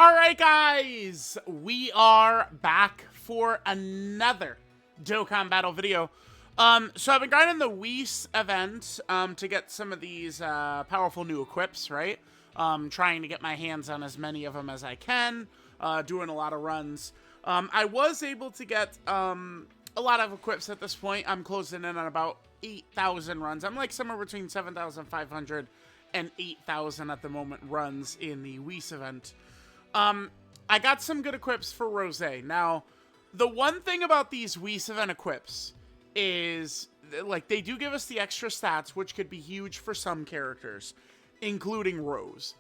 Alright guys, we are back for another Dokkan battle video. So I've been grinding the Whis event to get some of these powerful new equips, right? Trying to get my hands on as many of them as I can, doing a lot of runs. I was able to get a lot of equips at this point. I'm closing in on about 8,000 runs. I'm like somewhere between 7,500 and 8,000 at the moment runs in the Whis event. I got some good equips for Rose. Now, the one thing about these Whis event equips is, like, they do give us the extra stats, which could be huge for some characters, including Rose.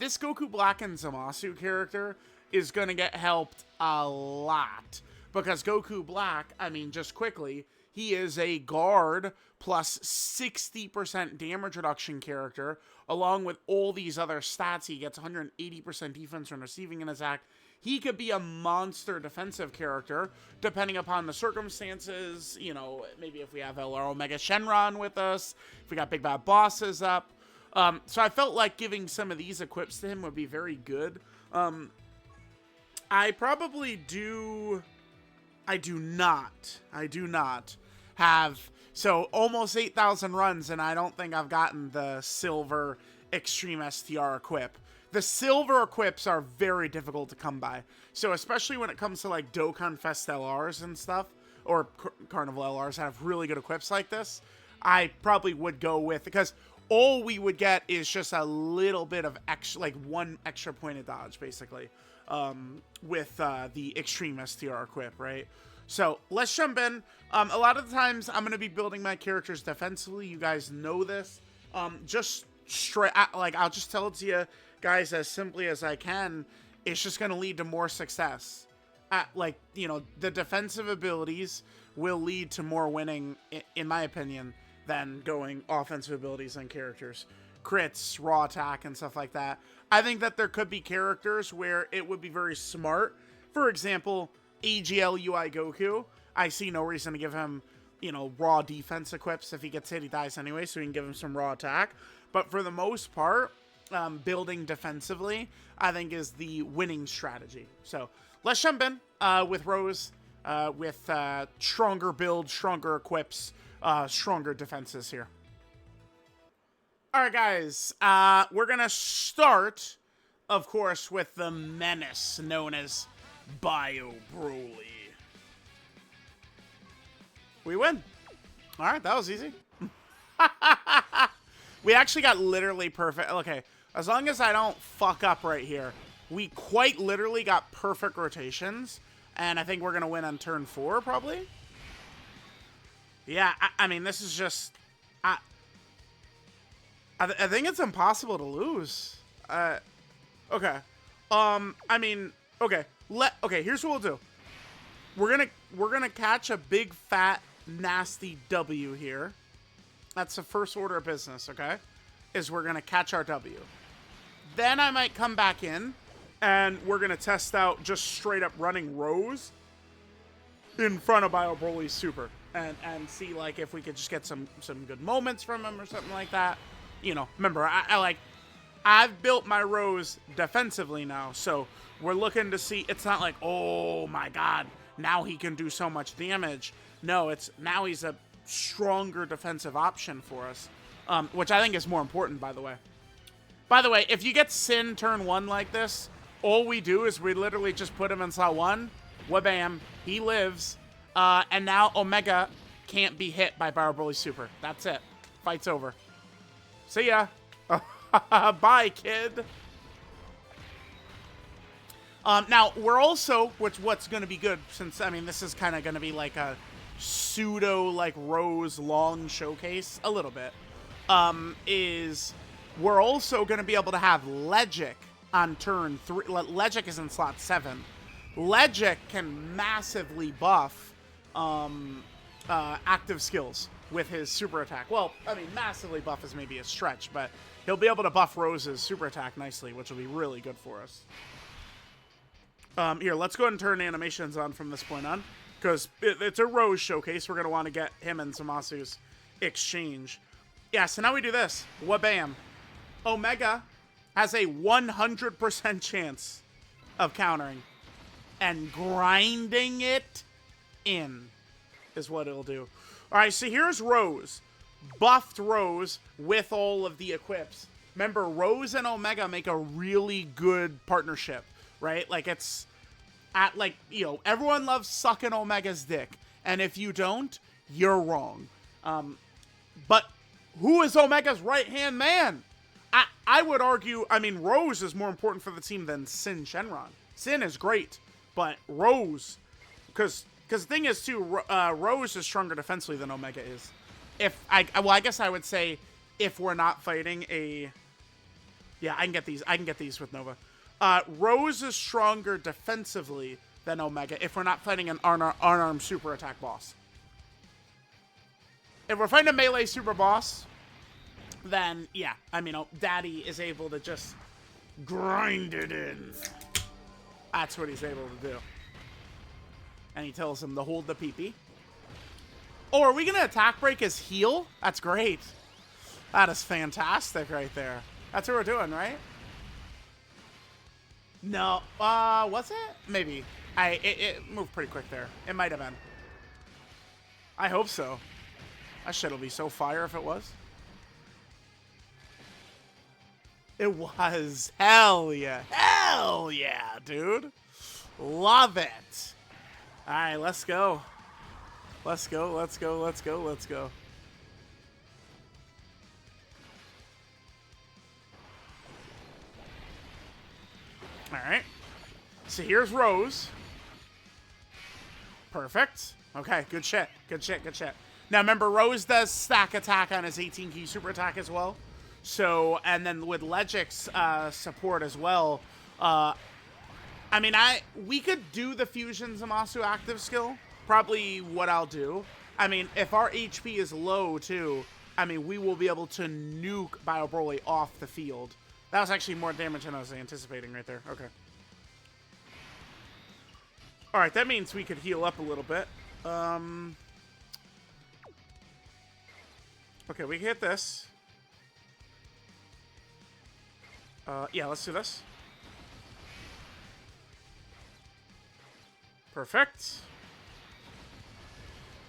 This Goku Black and ZAMASU character is going to get helped a lot, because Goku Black, I mean, just quickly, he is a guard plus 60% damage reduction character, along with all these other stats. He gets 180% defense when receiving an attack. He could be a monster defensive character, depending upon the circumstances. You know, maybe if we have LR Omega Shenron with us, if we got Big Bad Bosses up. So I felt like giving some of these equips to him would be very good. I do not have, so almost 8,000 runs, and I don't think I've gotten the silver extreme STR equip. The silver equips are very difficult to come by. So especially when it comes to like Dokkan Fest LRs and stuff, or Carnival LRs that have really good equips like this, I probably would go with, because all we would get is just a little bit of extra, like one extra point of dodge, basically, with the extreme STR equip, right? So let's jump in. A lot of the times I'm going to be building my characters defensively. You guys know this. Just straight, like, I'll just tell it to you guys as simply as I can. It's just going to lead to more success. Like, you know, the defensive abilities will lead to more winning, in my opinion, than going offensive abilities on characters. Crits, raw attack, and stuff like that. I think that there could be characters where it would be very smart. For example, AGL UI Goku. I see no reason to give him, you know, raw defense equips. If he gets hit, he dies anyway, so we can give him some raw attack. But for the most part, building defensively, I think, is the winning strategy. So let's jump in with Rose, with stronger build, stronger equips, stronger defenses here. Alright guys, we're gonna start, of course, with the menace known as Bio Broly. We win. Alright, that was easy. We actually got literally perfect. Okay, as long as I don't fuck up right here, we quite literally got perfect rotations, and I think we're gonna win on turn 4, probably. Yeah, I mean, this is just... I think it's impossible to lose. Okay. I mean, okay. Okay, here's what we'll do. We're gonna catch a big fat nasty W here. That's the first order of business, okay? Is we're gonna catch our W. Then I might come back in and we're gonna test out just straight up running Rose in front of Bio Broly's super and see, like, if we could just get some good moments from him or something like that. You know, remember, I've built my Rose defensively now, so we're looking to see. It's not like, oh my god, now he can do so much damage. No, it's now he's a stronger defensive option for us, which I think is more important, by the way. By the way, if you get Sin turn 1 like this, all we do is we literally just put him in slot 1, wha-bam, he lives, and now Omega can't be hit by Bio Broly's super. That's it. Fight's over. See ya. Bye, kid. Now, we're also, what's going to be good, since, I mean, this is kind of going to be like a pseudo, like, Rose long showcase, a little bit, is we're also going to be able to have Legic on turn 3. Legic is in slot 7. Legic can massively buff active skills with his super attack. Well, I mean, massively buff is maybe a stretch, but he'll be able to buff Rose's super attack nicely, which will be really good for us. Here, let's go ahead and turn animations on from this point on, because it's a Rose showcase. We're going to want to get him and ZAMASU's exchange. Yeah, so now we do this. Wha-bam. Omega has a 100% chance of countering and grinding it in is what it'll do. All right, so here's Rose. Buffed Rose with all of the equips. Remember, Rose and Omega make a really good partnership, right? Like, it's at, like, you know, everyone loves sucking Omega's dick. And if you don't, you're wrong. But who is Omega's right-hand man? I would argue, I mean, Rose is more important for the team than Sin Shenron. Sin is great, but Rose, because the thing is, too, Rose is stronger defensively than Omega is. Well, I guess I would say if we're not fighting a... Yeah, I can get these. I can get these with Nova. Rose is stronger defensively than Omega if we're not fighting an unarmed super attack boss. If we're fighting a melee super boss, then, yeah, I mean, Daddy is able to just grind it in. That's what he's able to do. And he tells him to hold the PP. Oh, are we going to attack break his heal? That's great. That is fantastic right there. That's what we're doing, right? No. Was it? Maybe. It moved pretty quick there. It might have been. I hope so. That shit'll be so fire if it was. It was. Hell yeah. Hell yeah, dude. Love it. All right, let's go. Let's go, let's go, let's go, let's go. All right. So here's Rose. Perfect. Okay, good shit. Good shit, good shit. Now remember, Rose does stack attack on his 18 key super attack as well. So, and then with Legic's support as well, I mean, we could do the Fusion ZAMASU active skill. Probably what I'll do. I mean, if our HP is low too, I mean, we will be able to nuke Bio Broly off the field. That was actually more damage than I was anticipating right there. Okay. All right, that means we could heal up a little bit. Okay, we can hit this. Yeah, let's do this. Perfect.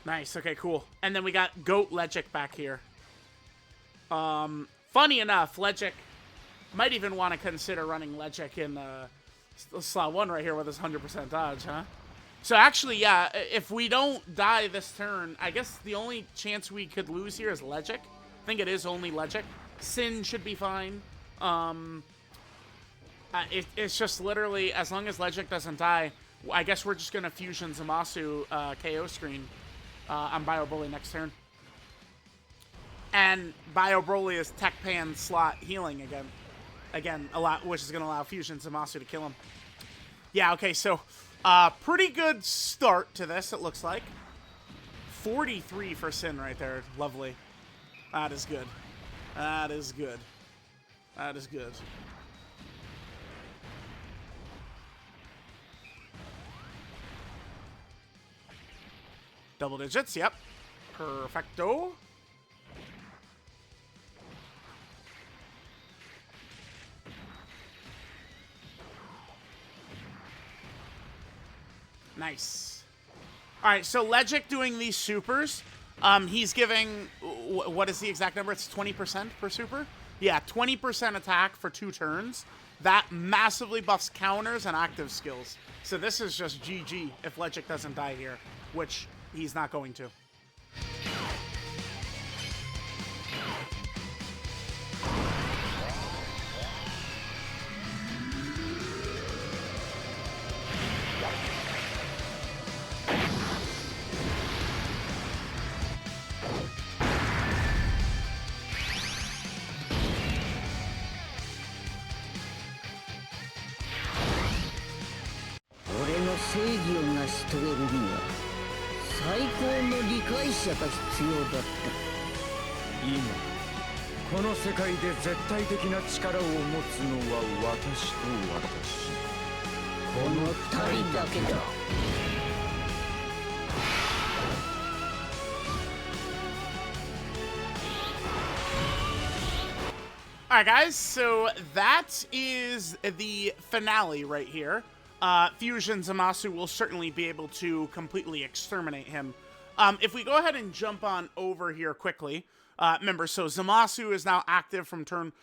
Nice, okay, cool. And then we got Goat Legic back here. Funny enough, Legic might even want to consider running Legic in slot 1 right here with his 100% dodge, huh? So actually, yeah, if we don't die this turn, I guess the only chance we could lose here is Legic. I think it is only Legic. Sin should be fine. It's just literally, as long as Legic doesn't die, I guess we're just going to Fusion ZAMASU KO screen on Bio Broly next turn. And Bio Broly is Tech Pan slot healing again. Again, which is going to allow Fusion ZAMASU to kill him. Yeah, okay, so pretty good start to this, it looks like. 43 for Sin right there. Lovely. That is good. That is good. That is good. Double digits, yep. Perfecto. Nice. All right, so Legic doing these supers, he's giving, what is the exact number? It's 20% per super? Yeah, 20% attack for 2 turns. That massively buffs counters and active skills. So this is just GG if Legic doesn't die here, which he's not going to. Alright, guys, so that is the finale right here. Fusion Zamasu will certainly be able to completely exterminate him. If we go ahead and jump on over here quickly, remember, so Zamasu is now active from turn...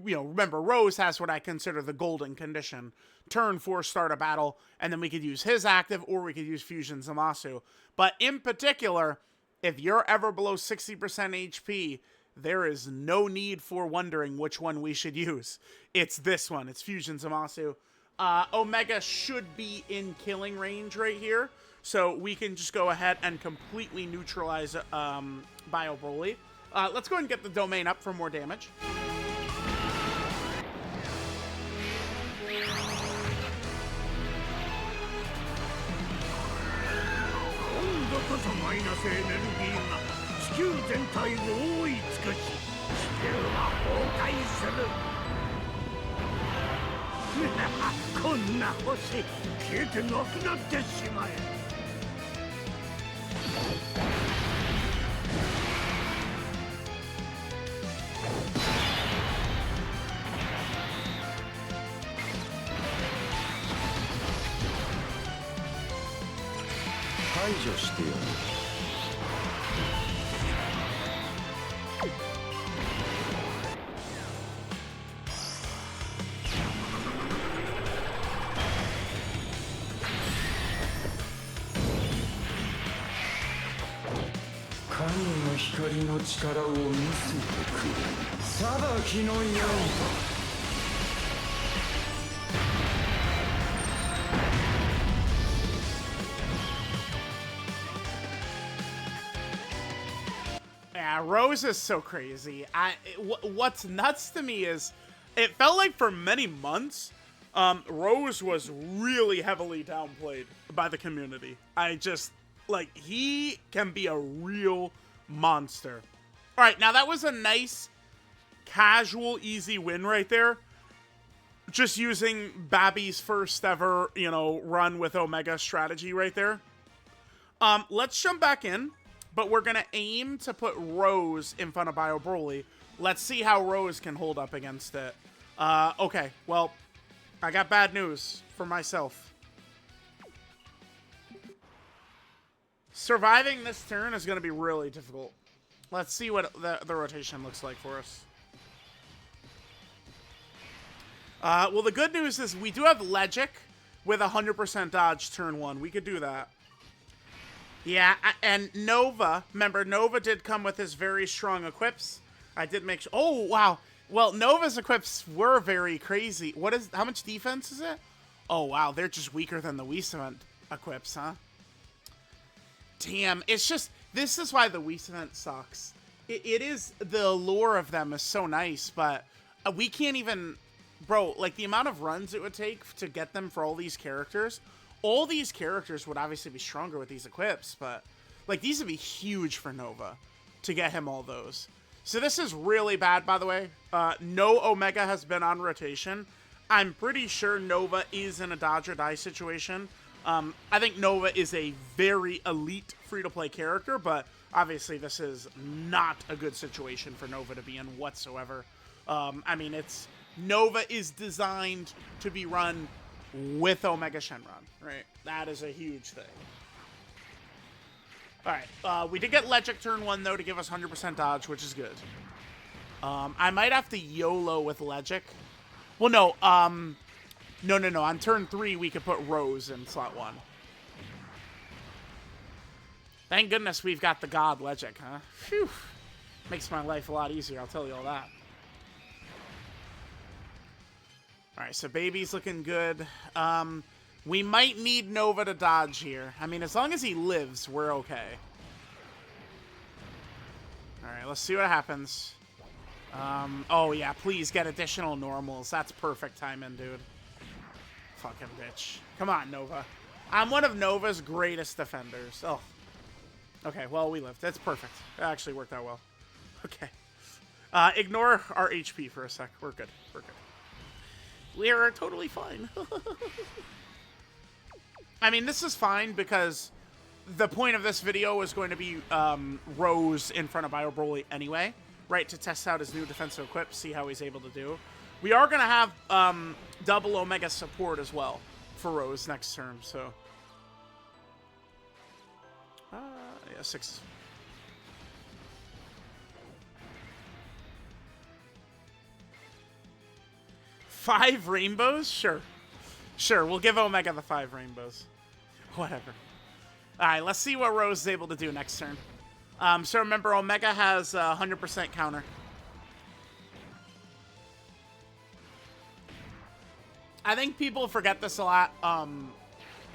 remember, Rose has what I consider the golden condition. Turn 4, start a battle, and then we could use his active, or we could use Fusion Zamasu. But in particular, if you're ever below 60% HP, there is no need for wondering which one we should use. It's this one. It's Fusion Zamasu. Omega should be in killing range right here, so we can just go ahead and completely neutralize Bio Broly. Let's go ahead and get the domain up for more damage. Yeah, Rose is so crazy. What's nuts to me is, it felt like for many months, Rose was really heavily downplayed by the community. He can be a real monster. All right, now that was a nice, casual, easy win right there. Just using Babby's first ever, run with Omega strategy right there. Let's jump back in, but we're going to aim to put Rose in front of Bio Broly. Let's see how Rose can hold up against it. Okay, well, I got bad news for myself. Surviving this turn is going to be really difficult. Let's see what the rotation looks like for us. Well, the good news is we do have Legic with 100% dodge turn 1. We could do that. Yeah, and Nova. Remember, Nova did come with his very strong equips. I did make sure. Oh, wow. Well, Nova's equips were very crazy. How much defense is it? Oh, wow. They're just weaker than the Whis event equips, huh? Damn. It's just, this is why the Whis event sucks. It is, the allure of them is so nice, but we can't even, bro, like the amount of runs it would take to get them for all these characters would obviously be stronger with these equips, but like these would be huge for Nova to get him all those. So this is really bad, by the way. No Omega has been on rotation. I'm pretty sure Nova is in a dodge or die situation. I think Nova is a very elite free-to-play character, but obviously this is not a good situation for Nova to be in whatsoever. I mean, Nova is designed to be run with Omega Shenron, right? That is a huge thing. Alright, we did get Legic turn 1, though, to give us 100% dodge, which is good. I might have to YOLO with Legic. Well, no, no. On turn 3, we could put Rose in slot 1. Thank goodness we've got the God Legic, huh? Phew. Makes my life a lot easier, I'll tell you all that. Alright, so Baby's looking good. We might need Nova to dodge here. I mean, as long as he lives, we're okay. Alright, let's see what happens. Oh yeah, please get additional normals. That's perfect timing, dude. Fucking bitch. Come on, Nova. I'm one of Nova's greatest defenders. Oh. Okay, well, we lived. That's perfect. It actually worked out well. Okay. Ignore our HP for a sec. We're good. We're good. We are totally fine. I mean, this is fine because the point of this video is going to be Rose in front of Bio Broly anyway, right, to test out his new defensive equip, see how he's able to do. We are going to have double Omega support as well for Rose next turn, so... yeah, 6. Five rainbows? Sure. Sure, we'll give Omega the 5 rainbows. Whatever. Alright, let's see what Rose is able to do next turn. So remember, Omega has 100% counter. I think people forget this a lot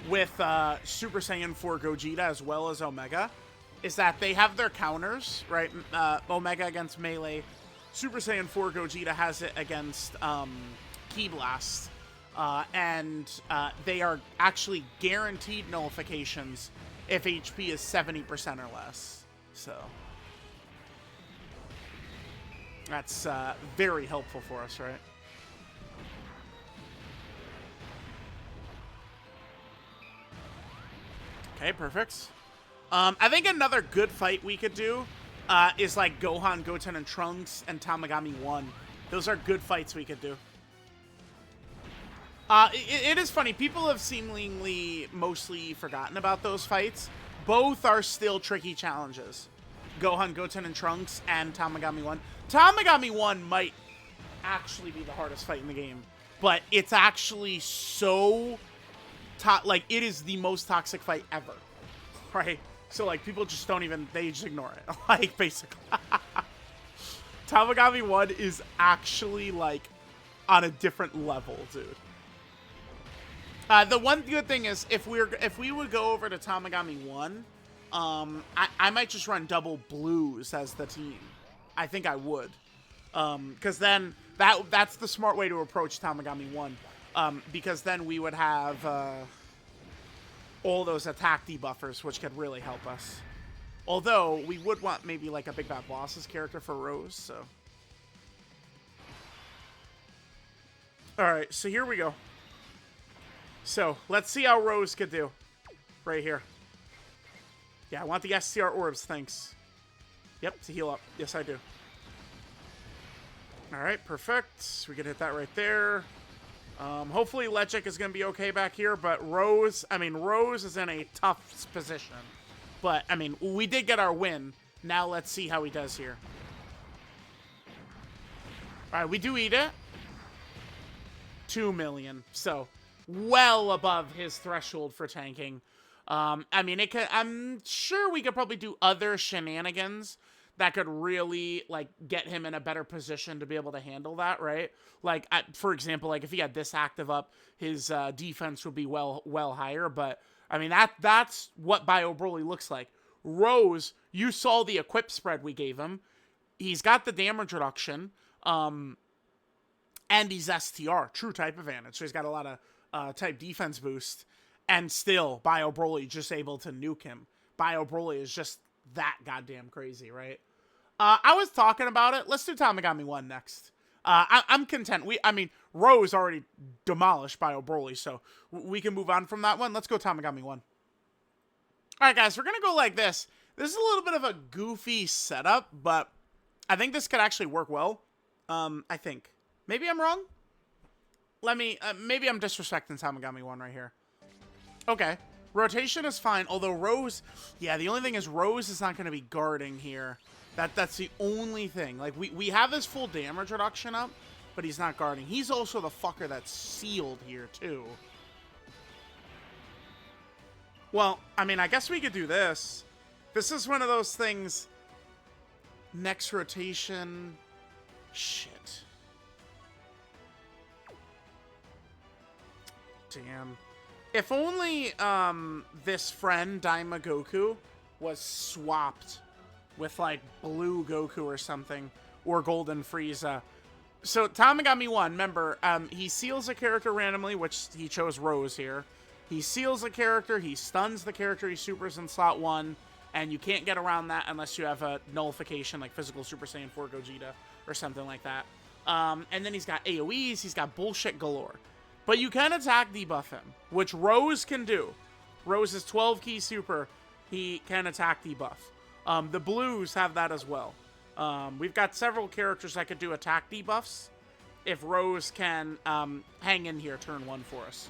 with Super Saiyan 4 Gogeta as well as Omega, is that they have their counters, right? Omega against melee. Super Saiyan 4 Gogeta has it against Ki Blast. And they are actually guaranteed nullifications if HP is 70% or less. So that's very helpful for us, right? Okay, perfect. I think another good fight we could do is like Gohan, Goten, and Trunks and Tamagami 1. Those are good fights we could do. It is funny. People have seemingly mostly forgotten about those fights. Both are still tricky challenges. Gohan, Goten, and Trunks, and Tamagami 1. Tamagami 1 might actually be the hardest fight in the game. But it's actually so... like, it is the most toxic fight ever. Right? So, like, people just don't even... They just ignore it. Like, basically. Tamagami 1 is actually, like, on a different level, dude. The one good thing is, if we would go over to Tamagami 1, I might just run double blues as the team. I think I would. Because then, that's the smart way to approach Tamagami 1. Because then we would have all those attack debuffers, which could really help us. Although, we would want maybe like a Big Bad Boss's character for Rose, so... Alright, so here we go. So, let's see how Rose could do. Right here. Yeah, I want the STR orbs, thanks. Yep, to heal up. Yes, I do. Alright, perfect. We can hit that right there. Hopefully Lechik is going to be okay back here, but Rose is in a tough position. But, I mean, we did get our win. Now let's see how he does here. Alright, we do eat it. 2 million. So... well above his threshold for tanking. I mean, I'm sure we could probably do other shenanigans that could really, like, get him in a better position to be able to handle that, right? Like, for example, like, if he had this active up, his defense would be well higher, but, I mean, that's what Bio Broly looks like. Rose, you saw the equip spread we gave him. He's got the damage reduction, and he's STR, true type advantage, so he's got a lot of type defense boost, and still Bio Broly just able to nuke him. Bio Broly is just that goddamn crazy, right? I was talking about it. Let's do Tamagami 1 next. I'm content. I mean, Rose already demolished Bio Broly, so we can move on from that one. Let's go Tamagami 1. Alright, guys, we're gonna go like this. This is a little bit of a goofy setup, but I think this could actually work well. I think. Maybe I'm wrong? Maybe I'm disrespecting Tamagami 1 right here. Okay. Rotation is fine, although Rose... Yeah, the only thing is Rose is not going to be guarding here. That's the only thing. Like, we have his full damage reduction up, but he's not guarding. He's also the fucker that's sealed here, too. Well, I mean, I guess we could do this. This is one of those things... Next rotation... Shit. Damn. If only this friend, Daima Goku, was swapped with, like, blue Goku or something, or golden Frieza. So, Tamagami 1, remember, he seals a character randomly, which he chose Rose here. He seals a character, he stuns the character he supers in slot 1, and you can't get around that unless you have a nullification, like physical Super Saiyan 4 Gogeta, or something like that. And then he's got AoEs, he's got bullshit galore. But you can attack debuff him, which Rose can do. Rose is 12 key super. He can attack debuff. The blues have that as well. We've got several characters that could do attack debuffs if Rose can hang in here turn 1 for us.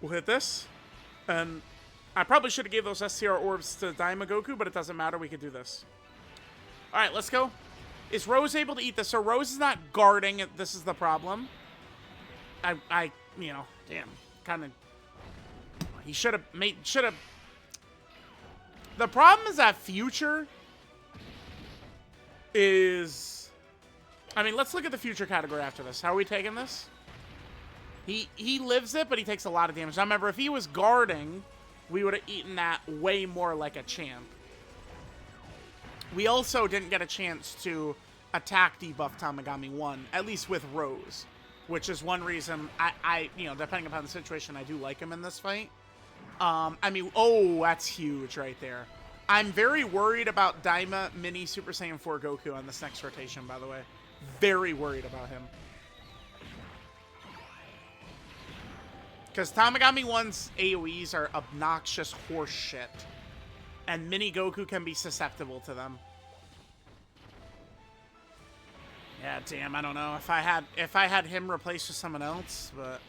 We'll hit this, and I probably should have gave those STR orbs to Daima Goku, but it doesn't matter. We could do this. All right, let's go. Is Rose able to eat this? So Rose is not guarding. This is the problem. You know, damn, kind of. He should have made. The problem is that future is. I mean, let's look at the future category after this. How are we taking this? He lives it, but he takes a lot of damage. Now remember, if he was guarding, we would have eaten that way more like a champ. We also didn't get a chance to attack debuff Tamagami 1, at least with Rose, which is one reason I you know, depending upon the situation, I do like him in this fight. I mean, oh, that's huge right there. I'm very worried about Daima Mini Super Saiyan 4 Goku on this next rotation, by the way. Very worried about him. Because Tamagami 1's AoEs are obnoxious horse shit. And Mini Goku can be susceptible to them. Yeah, damn, I don't know. If I had him replaced with someone else, but...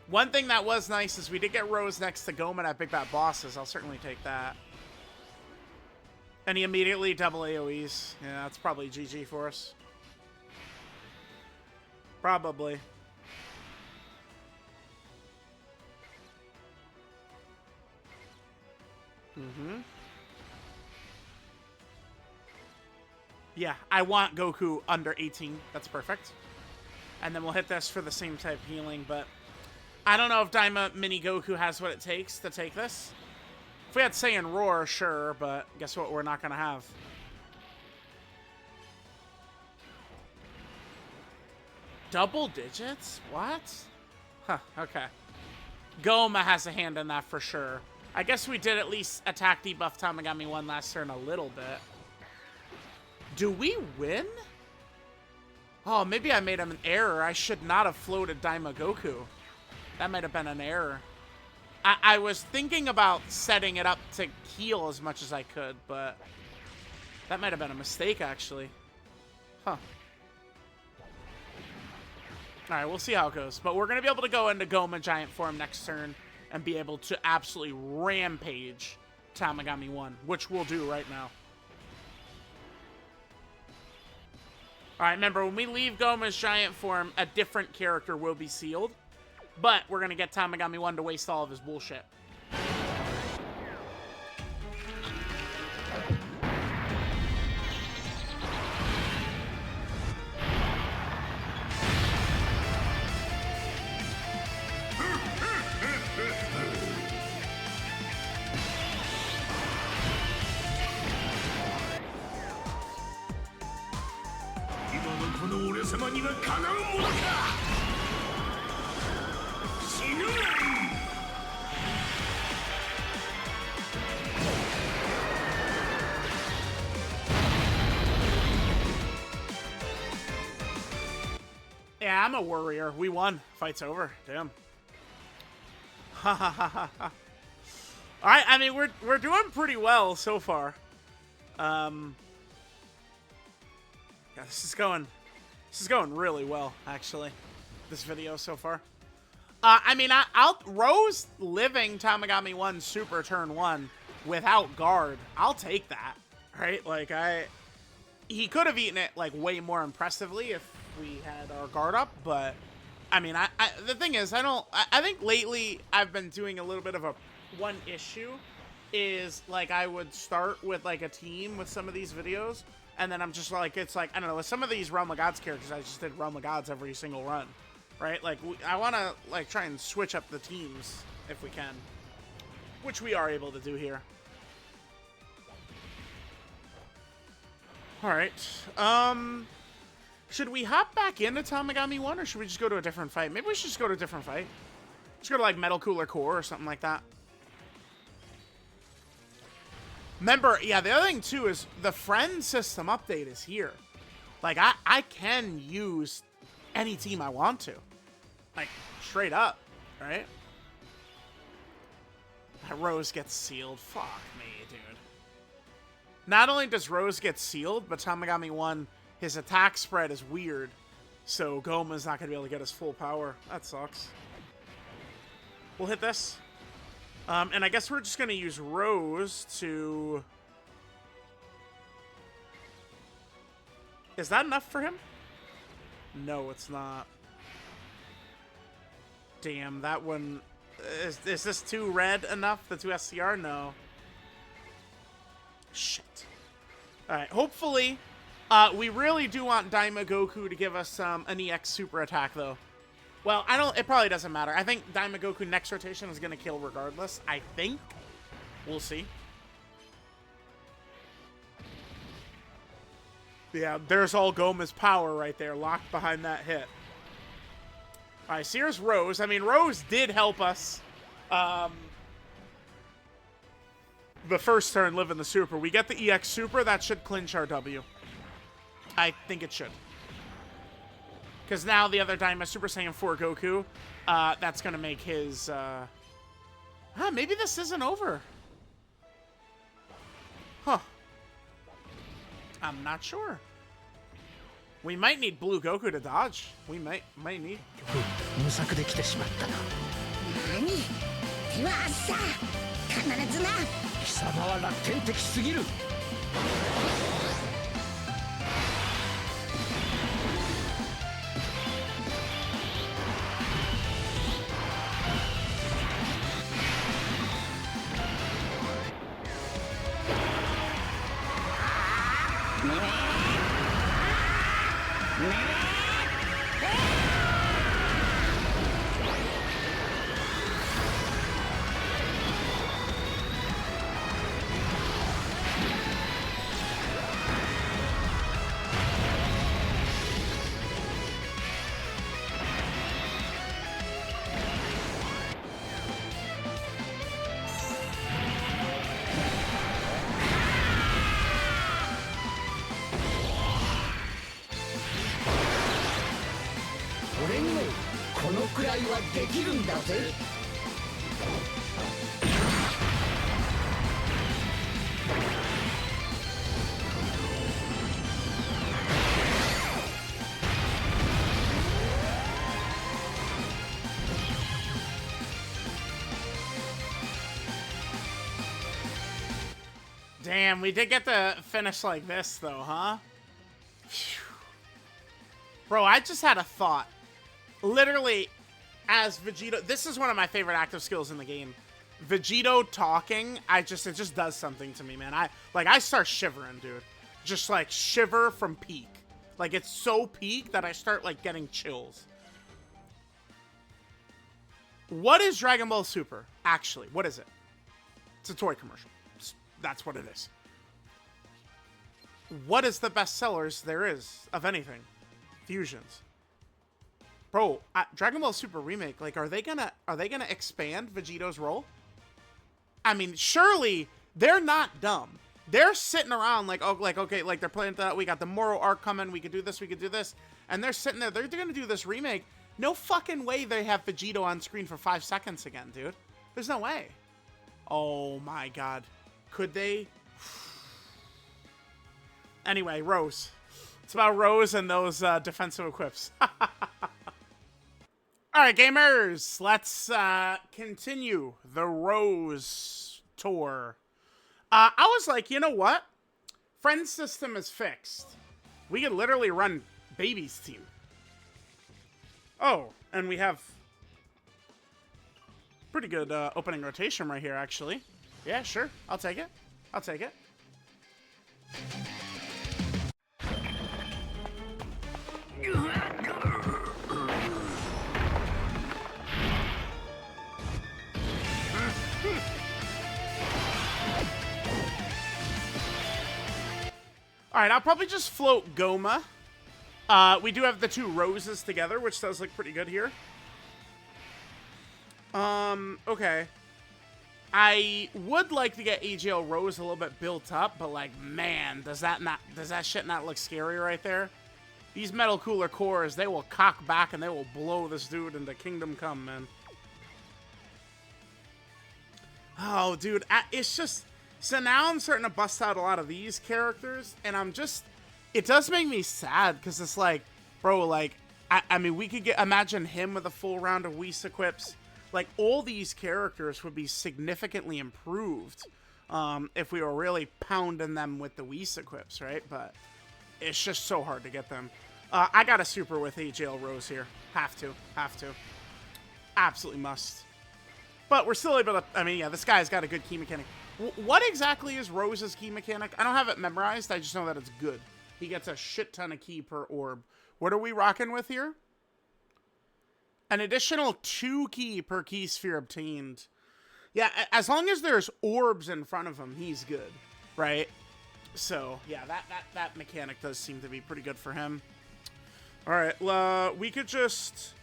One thing that was nice is we did get Rose next to Goma at Big Bad Bosses. I'll certainly take that. And he immediately double AoEs. Yeah, that's probably GG for us. Probably. Yeah, I want Goku under 18. That's perfect. And then we'll hit this for the same type healing, but I don't know if Daima Mini Goku has what it takes to take this. If we had Saiyan Roar, sure, but guess what we're not going to have? Double digits? What? Huh, okay. Goma has a hand in that for sure. I guess we did at least attack debuff Tamagami 1 last turn a little bit. Do we win? Oh, maybe I made an error. I should not have floated Daima Goku. That might have been an error. I was thinking about setting it up to heal as much as I could, but that might have been a mistake, actually. Huh. Alright, we'll see how it goes. But we're going to be able to go into Goma Giant form next turn and be able to absolutely rampage Tamagami 1, which we'll do right now. Alright, remember, when we leave Goma's Giant form, a different character will be sealed. But we're going to get Tamagami 1 to waste all of his bullshit. Yeah, I'm a warrior. We won. Fight's over. Damn. Ha ha ha ha ha. Alright, I mean, we're doing pretty well so far. Yeah, this is going really well, actually. This video so far. I mean, Rose living Tamagami 1 Super Turn 1 without guard, I'll take that, right? Like, he could have eaten it, like, way more impressively if we had our guard up, but, I mean, the thing is, I think lately I've been doing a little bit of one issue is, like, I would start with, like, a team with some of these videos, and then I'm just like, it's like, I don't know, with some of these Realm of Gods characters, I just did Realm of Gods every single run, right? Like, I want to, like, try and switch up the teams if we can, which we are able to do here. Alright, should we hop back into Tamagami 1, or should we just go to a different fight? Maybe we should just go to a different fight. Just go to, like, Metal Cooler Core or something like that. Remember, yeah, the other thing, too, is the friend system update is here. Like, I can use any team I want to. Like, straight up, right? That Rose gets sealed. Fuck me, dude. Not only does Rose get sealed, but Tamagami 1, his attack spread is weird. So Goma's not going to be able to get his full power. That sucks. We'll hit this. And I guess we're just going to use Rose to... Is that enough for him? No, it's not. Damn, that one... Is this 2 red enough? The 2 SCR? No. Shit. Alright, hopefully... we really do want Daima Goku to give us an EX super attack, though. Well, it probably doesn't matter. I think Daima Goku next rotation is going to kill regardless. I think. We'll see. Yeah, there's all Goma's power right there, locked behind that hit. Alright, so here's Rose. I mean, Rose did help us the first turn live in the super. We get the EX super. That should clinch our W. I think it should. Because now the other Daima Super Saiyan 4 Goku, that's going to make his... maybe this isn't over. Huh. I'm not sure. We might need Blue Goku to dodge. We might need. Damn, we did get to finish like this, though, huh? Phew. Bro, I just had a thought. Literally, as Vegeta... This is one of my favorite active skills in the game. Vegeta talking, it just does something to me, man. I start shivering, dude. Just, like, shiver from peak. Like, it's so peak that I start, like, getting chills. What is Dragon Ball Super? Actually, what is it? It's a toy commercial. That's what it is. What is the best sellers there is of anything? Fusions. Bro, Dragon Ball Super Remake, like, are they gonna expand Vegeto's role? I mean, surely they're not dumb. They're sitting around like, oh, like, okay, like, they're playing that. We got the Moro arc coming. We could do this. We could do this. And they're sitting there. They're gonna do this remake. No fucking way they have Vegeta on screen for 5 seconds again, dude. There's no way. Oh my god. Could they? Anyway, Rose. It's about Rose and those defensive equips. Alright, gamers. Let's continue the Rose tour. I was like, you know what? Friend system is fixed. We could literally run Baby's team. Oh, and we have pretty good opening rotation right here, actually. Yeah, sure. I'll take it. I'll take it. Alright, I'll probably just float Goma. We do have the 2 Roses together, which does look pretty good here. Okay. I would like to get AGL Rose a little bit built up, but like, man, does that shit not look scary right there? These Metal Cooler cores, they will cock back and they will blow this dude into Kingdom Come, man. Oh, dude, it's just So now I'm starting to bust out a lot of these characters, and it does make me sad, because it's like, bro, like, I mean, we could imagine him with a full round of Whis equips. Like, all these characters would be significantly improved if we were really pounding them with the Whis equips, right? But it's just so hard to get them. I got a super with AJL Rose here. Have to. Absolutely must. But we're still able to, I mean, yeah, this guy's got a good key mechanic. What exactly is Rose's key mechanic? I don't have it memorized. I just know that it's good. He gets a shit ton of key per orb. What are we rocking with here? An additional 2 key per key sphere obtained. Yeah, as long as there's orbs in front of him, he's good, right? So, yeah, that mechanic does seem to be pretty good for him. All right, we could just...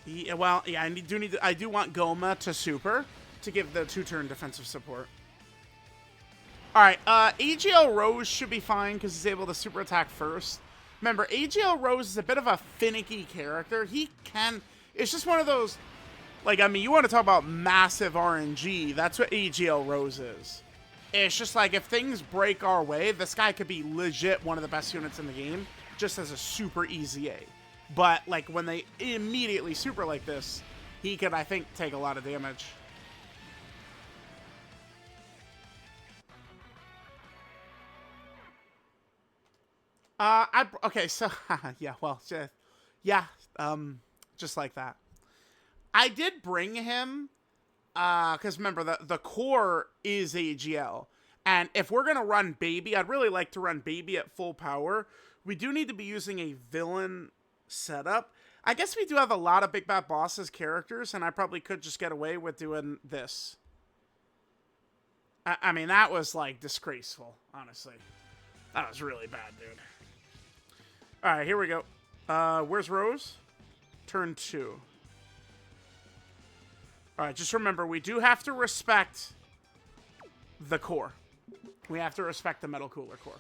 Yeah, well, yeah, I do want Goma to super to give the 2-turn defensive support. All right, AGL Rose should be fine because he's able to super attack first. Remember, AGL Rose is a bit of a finicky character. It's just one of those, like, I mean, you want to talk about massive RNG, that's what AGL Rose is. It's just like, if things break our way, this guy could be legit one of the best units in the game, just as a super easy A. But, like, when they immediately super like this, he could, I think, take a lot of damage. Okay, so, yeah, well, yeah, just like that. I did bring him, because remember, the core is AGL. And if we're going to run Baby, I'd really like to run Baby at full power. We do need to be using a villain setup. I guess we do have a lot of Big Bad Boss's characters, and I probably could just get away with doing this. I mean, that was, like, disgraceful, honestly. That was really bad, dude. All right, here we go. Where's Rose? Turn 2. All right, just remember, we do have to respect the core. We have to respect the Metal Cooler core.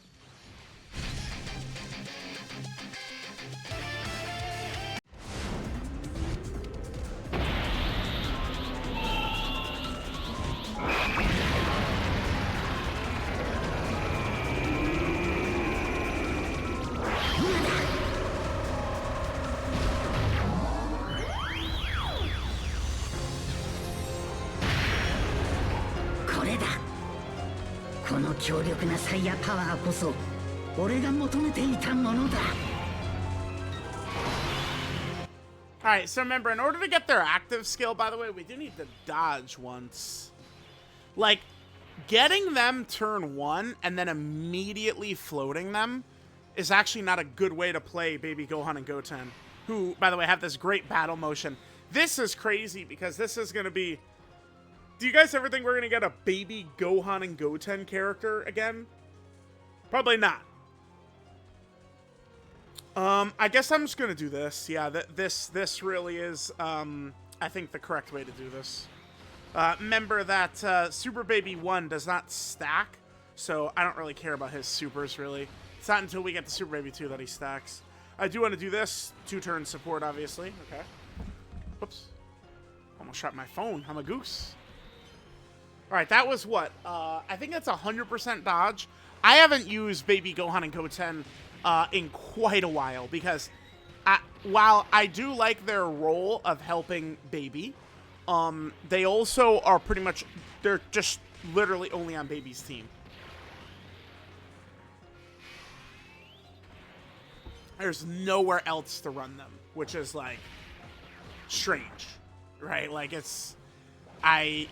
Alright, so remember, in order to get their active skill, by the way, we do need to dodge once. Like, getting them turn 1 and then immediately floating them is actually not a good way to play Baby Gohan and Goten, who, by the way, have this great battle motion. This is crazy because this is going to be... Do you guys ever think we're going to get a Baby Gohan and Goten character again? Probably not. I guess I'm just going to do this. Yeah, this really is, I think, the correct way to do this. Remember that Super Baby 1 does not stack, so I don't really care about his supers, really. It's not until we get to Super Baby 2 that he stacks. I do want to do this. 2-turn support, obviously. Okay. Whoops. Almost shot my phone. I'm a goose. All right, that was what? I think that's 100% dodge. I haven't used Baby Gohan and Goten in quite a while because while I do like their role of helping Baby, they also are pretty much, they're just literally only on Baby's team. There's nowhere else to run them, which is like strange, right? Like it's, I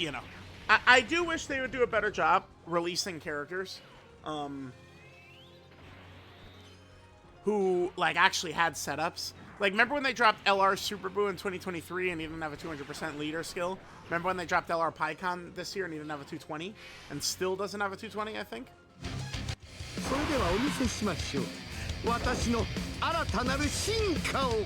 do wish they would do a better job releasing characters who like actually had setups. Like, remember when they dropped LR Super Boo in 2023 and he didn't have a 200% leader skill? Remember when they dropped LR Pycon this year and he didn't have a 220? And still doesn't have a 220, I think? それではお見せしましょう。私の新たなる進化を。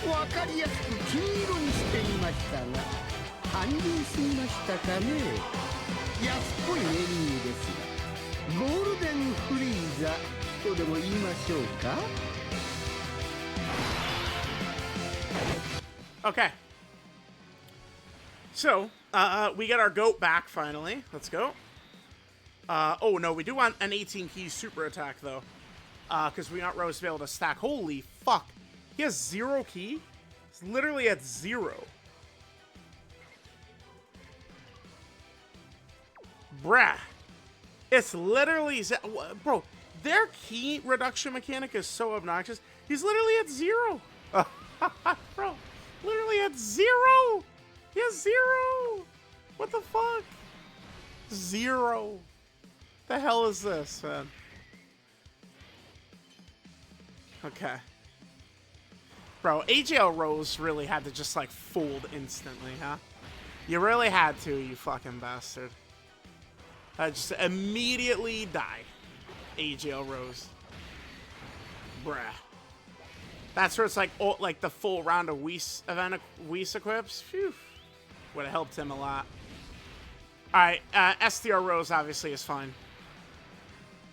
わかりやすく金色にしてみましたが、感動しましたかね。安っぽいメニューですが、ゴールデンフリーザとでも言いましょうか。 Okay. So, we get our goat back finally. Let's go. Oh no, we do want an 18 key super attack though. Because we want Rose to be able to stack. Holy fuck. He has 0 key? He's literally at 0. Bruh. It's literally... Bro, their key reduction mechanic is so obnoxious. He's literally at 0. Bro, literally at 0. He has 0. What the fuck? 0. The hell is this, man? Okay. Bro, AGL Rose really had to just, like, fold instantly, huh? You really had to, you fucking bastard. I just immediately die. AGL Rose. Bruh. That's where it's like, oh, like the full round of Whis event, Whis equips. Phew. Would have helped him a lot. Alright, STR Rose obviously is fine.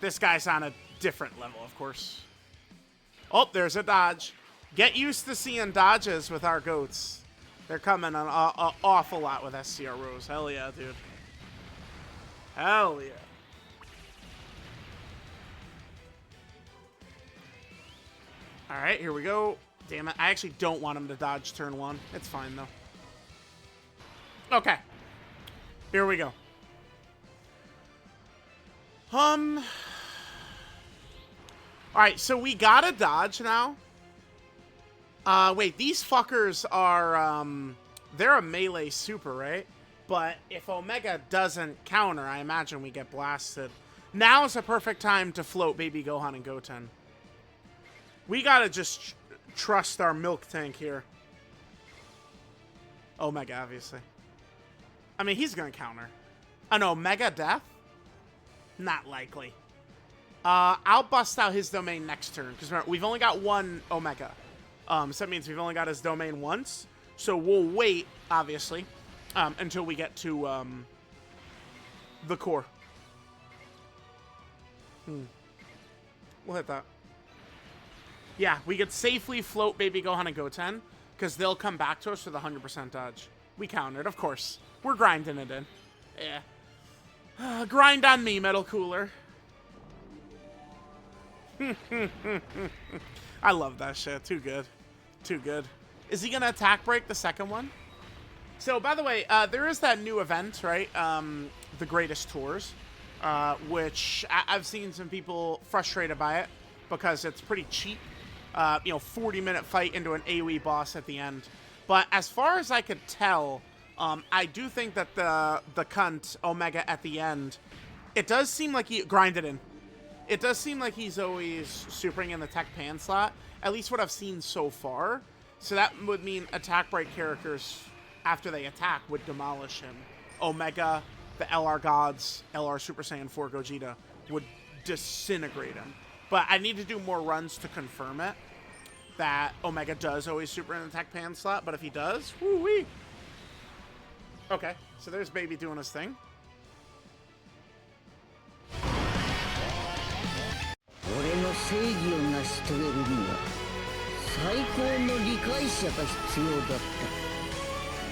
This guy's on a different level, of course. Oh, there's a dodge. Get used to seeing dodges with our goats. They're coming an awful lot with STR Rose. Hell yeah, dude. Hell yeah. Alright, here we go. Damn it. I actually don't want him to dodge turn 1. It's fine, though. Okay. Here we go. Alright, so we got a dodge now. Wait, these fuckers are, they're a melee super, right? But if Omega doesn't counter, I imagine we get blasted. Now is a perfect time to float Baby Gohan and Goten. We gotta just trust our milk tank here. Omega, obviously. I mean, he's gonna counter. An Omega death? Not likely. I'll bust out his domain next turn, because we've only got one Omega. So that means we've only got his domain once. So we'll wait, obviously, until we get to the core. We'll hit that. Yeah, we could safely float Baby Gohan and Goten, because they'll come back to us with a 100% dodge. We countered, of course. We're grinding it in. Yeah. Grind on me, Metal Cooler. I love that shit. Too good. Too good. Is he gonna attack break the second one? So, by the way, there is that new event, right? The Greatest Tours, which I've seen some people frustrated by it because it's pretty cheap. 40-minute fight into an AoE boss at the end. But as far as I could tell, I do think that the cunt Omega at the end, it does seem like he grinded in. It does seem like he's always supering in the tech pan slot, at least what I've seen so far. So that would mean attack break characters, after they attack, would demolish him. Omega, the LR Gods, LR Super Saiyan 4 Gogeta would disintegrate him. But I need to do more runs to confirm it, that Omega does always super in the tech pan slot, but if he does, woo-wee. Okay, so there's Baby doing his thing. 俺の正義を成し遂げるには最高の理解者が必要だった。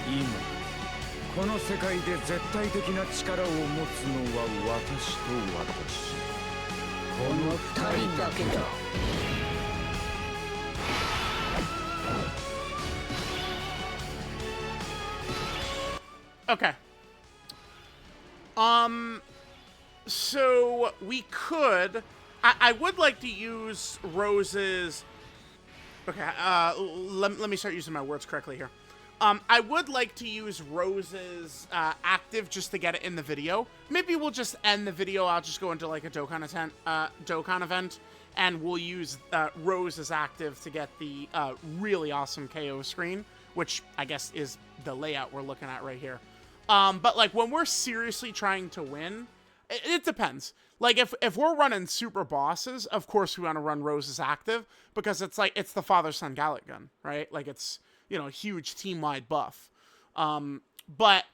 今この世界で絶対的な力を持つのは私と私。この二人だけだ。Okay. So we could... I would like to use Rose's... Okay, let me start using my words correctly here. I would like to use Rose's active just to get it in the video. Maybe we'll just end the video. I'll just go into like a Dokkan event, and we'll use Rose's active to get the really awesome KO screen, which I guess is the layout we're looking at right here. But like when we're seriously trying to win, it depends. Like if we're running super bosses, of course we want to run Rose's active, because it's like it's the father-son Gallic gun, right? Like it's, you know, a huge team-wide buff. But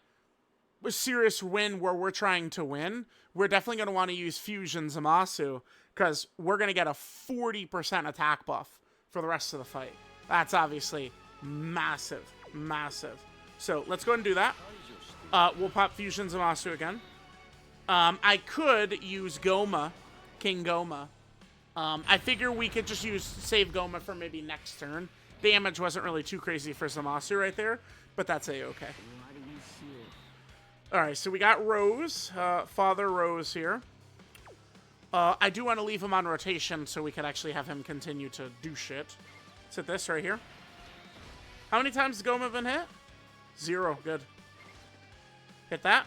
serious win where we're trying to win, we're definitely going to want to use Fusion Zamasu, because we're going to get a 40% attack buff for the rest of the fight. That's obviously massive, massive. So let's go ahead and do that. We'll pop Fusion Zamasu again. I could use Goma, King Goma. I figure we could just save Goma for maybe next turn. Damage wasn't really too crazy for Zamasu right there, but that's A-okay. Alright, so we got Rose, Father Rose here. I do want to leave him on rotation so we could actually have him continue to do shit. Let's hit this right here. How many times has Goma been hit? 0, good. Hit that.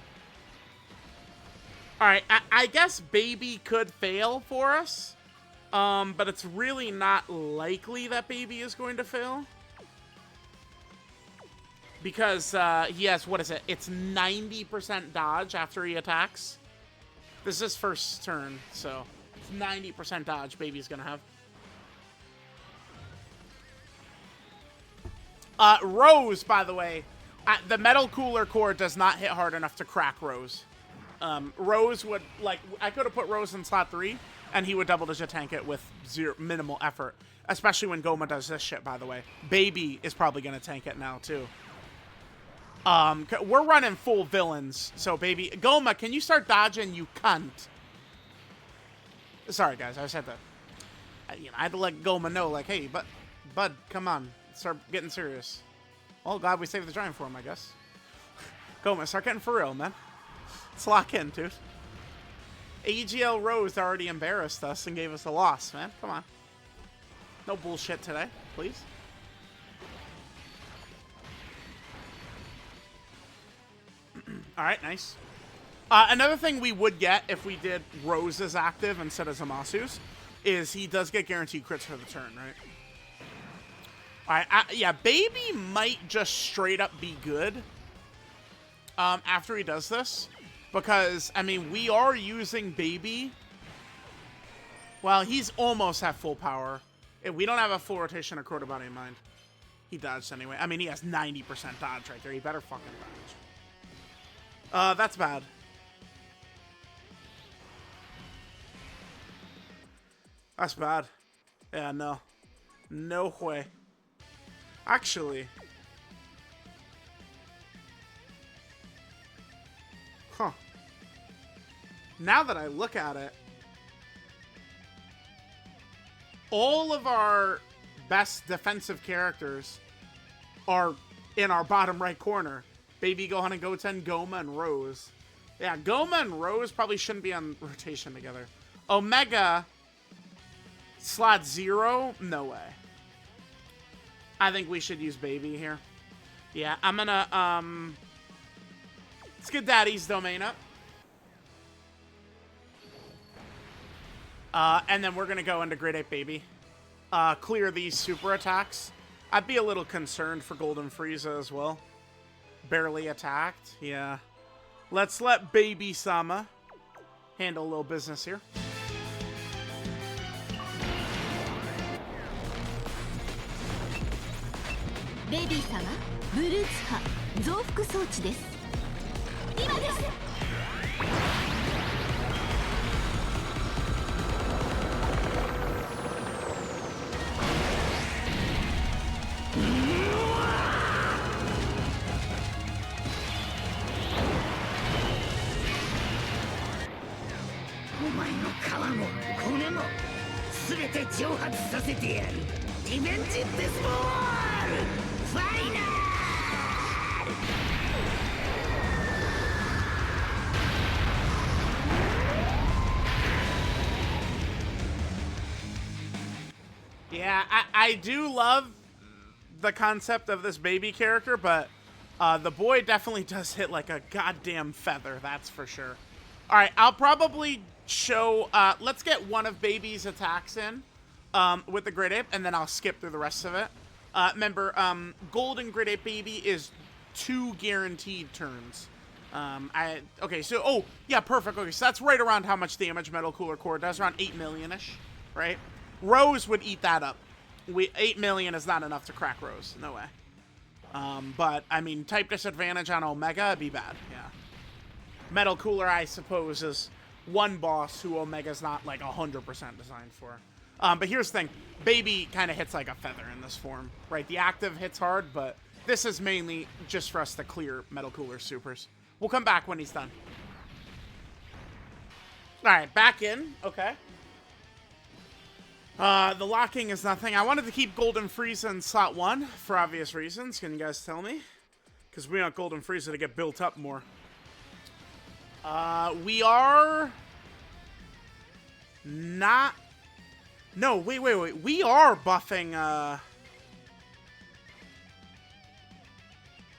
Alright, I guess Baby could fail for us. But it's really not likely that Baby is going to fail. Because he has, what is it? It's 90% dodge after he attacks. This is his first turn, so it's 90% dodge Baby's gonna have. Rose, by the way, the Metal Cooler core does not hit hard enough to crack Rose. Rose would, like, I could have put Rose in slot 3, and he would double-digit tank it with minimal effort. Especially when Goma does this shit, by the way. Baby is probably going to tank it now, too. We're running full villains, so Baby... Goma, can you start dodging, you cunt? Sorry, guys, I said that. I had to let Goma know, like, hey, bud, come on. Start getting serious. Well, glad we saved the giant for him, I guess. Goma, start getting for real, man. Let's lock in, dude. AGL Rose already embarrassed us and gave us a loss, man. Come on. No bullshit today, please. Alright, nice. Another thing we would get if we did Rose's active instead of Zamasu's is he does get guaranteed crits for the turn, right? Alright, yeah, Baby might just straight up be good after he does this. Because, I mean, we are using Baby. Well, he's almost at full power. If we don't have a full rotation or quarter body in mind. He dodged anyway. I mean, he has 90% dodge right there. He better fucking dodge. That's bad. That's bad. Yeah, no. No way. Actually. Huh. Now that I look at it, all of our best defensive characters are in our bottom right corner. Baby, Gohan, and Goten, Goma, and Rose. Yeah, Goma and Rose probably shouldn't be on rotation together. Omega, slot 0? No way. I think we should use Baby here. Yeah, I'm gonna, let's get Daddy's domain up. And then we're gonna go into Great Ape Baby. Clear these super attacks. I'd be a little concerned for Golden Frieza as well. Barely attacked, yeah. Let's let Baby Sama handle a little business here. Baby Sama, ブルーツ波増幅装置です。今です。お前の皮も骨も全て蒸発させてやる。リベンジデスボールファイナル。Yeah, I do love the concept of this Baby character, but the boy definitely does hit like a goddamn feather, that's for sure. Alright, I'll probably show, let's get one of Baby's attacks in with the Great Ape, and then I'll skip through the rest of it. Remember, Golden Great Ape Baby is 2 guaranteed turns. Okay, so, oh, yeah, perfect. Okay, so that's right around how much damage Metal Cooler Core does, around 8 million-ish, right? Rose would eat that up. 8 million is not enough to crack Rose. No way. But, I mean, type disadvantage on Omega would be bad. Yeah. Metal Cooler, I suppose, is one boss who Omega's not like 100% designed for. But here's the thing. Baby kind of hits like a feather in this form, right? The active hits hard, but this is mainly just for us to clear Metal Cooler supers. We'll come back when he's done. All right, back in. Okay. The locking is nothing. I wanted to keep Golden Frieza in slot 1 for obvious reasons. Can you guys tell me? Because we want Golden Frieza to get built up more. We are not... No, wait. We are buffing,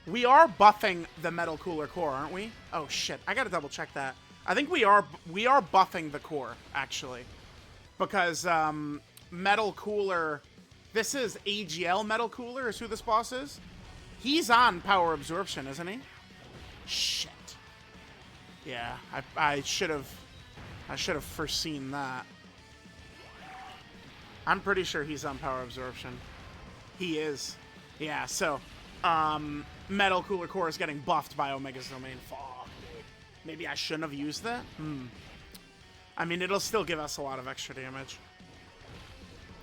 we are buffing the Metal Cooler core, aren't we? Oh, shit. I gotta double check that. I think we are buffing the core, actually. Because, Metal Cooler... This is AGL Metal Cooler is who this boss is. He's on power absorption, isn't he? Shit. Yeah, I should have foreseen that. I'm pretty sure he's on power absorption. He is. Yeah, so Metal Cooler core is getting buffed by Omega's Domain. Fuck, dude. Maybe I shouldn't have used that? I mean, it'll still give us a lot of extra damage.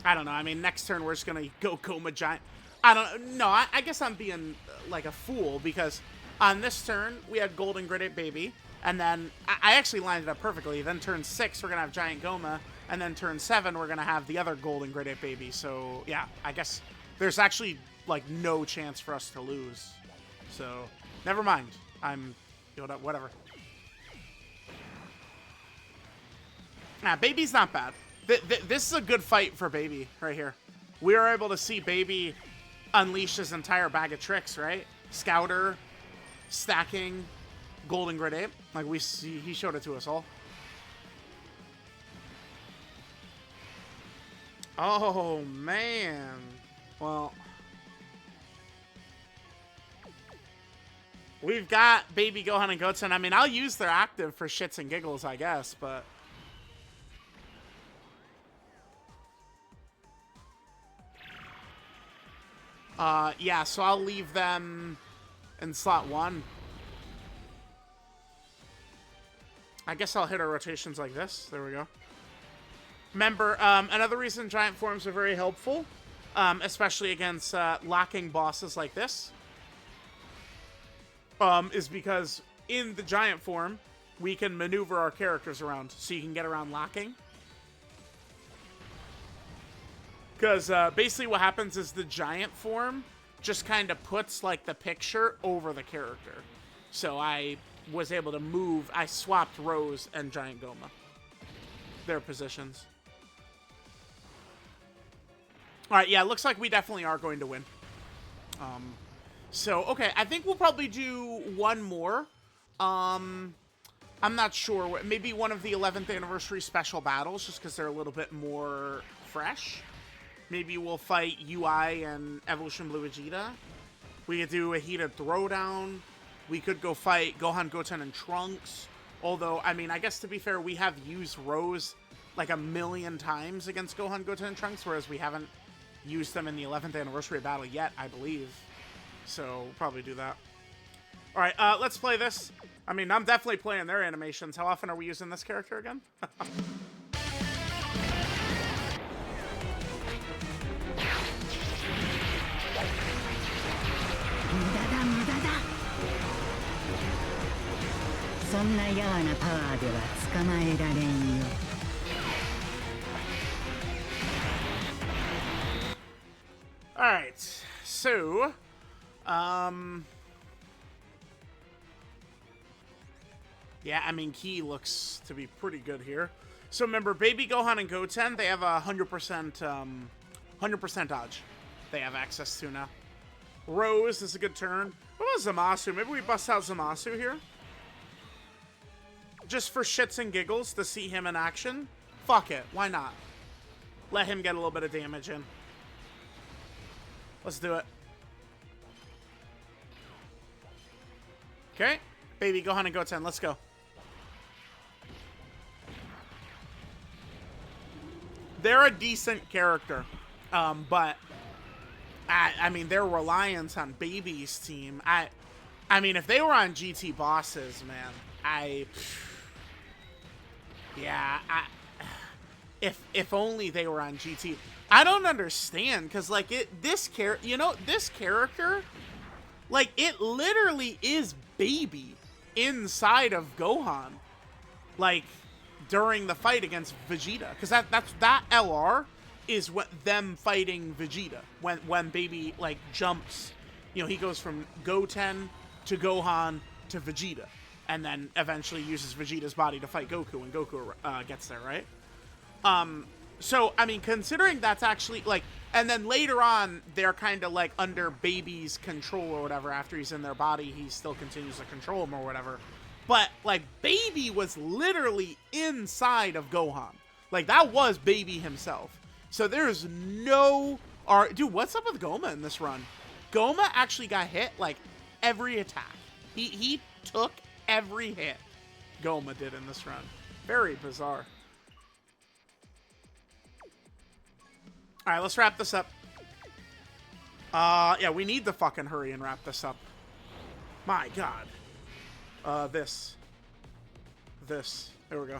I don't know. I mean, next turn we're just gonna go Goma Giant. I don't know. I guess I'm being like a fool because on this turn we had Golden Gridate Baby. And then, I actually lined it up perfectly. Then turn 6, we're going to have Giant Goma. And then turn 7, we're going to have the other Golden Gridate Baby. So, yeah, I guess there's actually, like, no chance for us to lose. So, never mind. Whatever. Nah, Baby's not bad. This is a good fight for Baby right here. We were able to see Baby unleash his entire bag of tricks, right? Scouter, stacking... Golden Gridate, like he showed it to us all. Oh man, well, we've got Baby Gohan and Goten. I mean, I'll use their active for shits and giggles, I guess, but yeah. So I'll leave them in slot 1. I guess I'll hit our rotations like this. There we go. Remember, another reason giant forms are very helpful, especially against locking bosses like this, is because in the giant form, we can maneuver our characters around, so you can get around locking. Because basically what happens is the giant form just kind of puts like the picture over the character. So I was able to move. I swapped Rose and Giant Goma. Their positions. Alright, yeah, looks like we definitely are going to win. So, okay, I think we'll probably do one more. I'm not sure. Maybe one of the 11th anniversary special battles, just because they're a little bit more fresh. Maybe we'll fight UI and Evolution Blue Vegeta. We could do a heated throwdown. We could go fight Gohan, Goten, and Trunks. Although, I mean, I guess to be fair, we have used Rose like 1,000,000 times against Gohan, Goten, and Trunks, whereas we haven't used them in the 11th anniversary battle yet, I believe. So, we'll probably do that. Alright, let's play this. I mean, I'm definitely playing their animations. How often are we using this character again? Alright, so, yeah, I mean, Ki looks to be pretty good here. So remember, Baby Gohan and Goten, they have a 100% dodge they have access to now. Rose is a good turn. What about ZAMASU? Maybe we bust out ZAMASU here? Just for shits and giggles to see him in action? Fuck it, why not? Let him get a little bit of damage in. Let's do it. Okay, Baby Gohan and Goten, let's go. They're a decent character, but I mean, their reliance on Baby's team. I mean, if they were on GT bosses, man, Yeah, if only they were on GT. I don't understand, because, like, this character, like, it literally is Baby inside of Gohan, like, during the fight against Vegeta, because that LR is what them fighting Vegeta, when Baby, like, jumps, you know, he goes from Goten to Gohan to Vegeta, and then eventually uses Vegeta's body to fight Goku when Goku gets there, right? So, I mean, considering that's actually, like, and then later on, they're kind of, like, under Baby's control or whatever. After he's in their body, he still continues to control them or whatever. But, like, Baby was literally inside of Gohan. Like, that was Baby himself. So there's no... Dude, what's up with Goma in this run? Goma actually got hit, like, every attack. He took every hit Goma did in this run. Very bizarre. All right, let's wrap this up. Yeah, we need to fucking hurry and wrap this up. My God. This. There we go.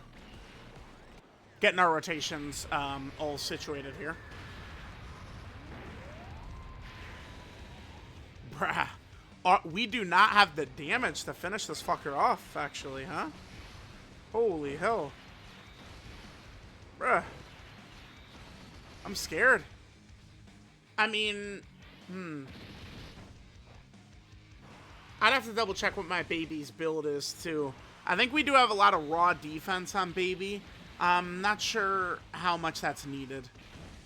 Getting our rotations all situated here. Bruh. We do not have the damage to finish this fucker off, actually, huh? Holy hell. Bruh. I'm scared. I mean, I'd have to double check what my Baby's build is, too. I think we do have a lot of raw defense on Baby. I'm not sure how much that's needed.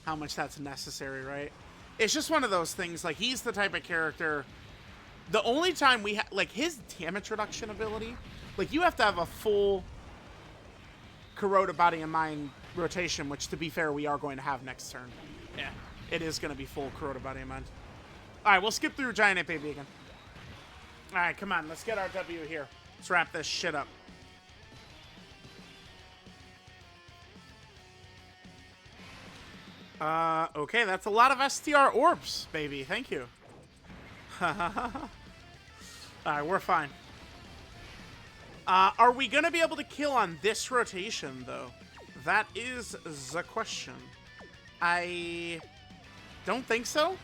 How much that's necessary, right? It's just one of those things, like, he's the type of character... The only time we have... Like, his damage reduction ability... Like, you have to have a full... Kuroda Body and Mind rotation, which, to be fair, we are going to have next turn. Yeah, it is going to be full Kuroda Body and Mind. Alright, we'll skip through Giant Ape Baby again. Alright, come on. Let's get our W here. Let's wrap this shit up. Okay, that's a lot of STR orbs, baby. Thank you. Alright, we're fine. Are we going to be able to kill on this rotation, though? That is the question. I don't think so.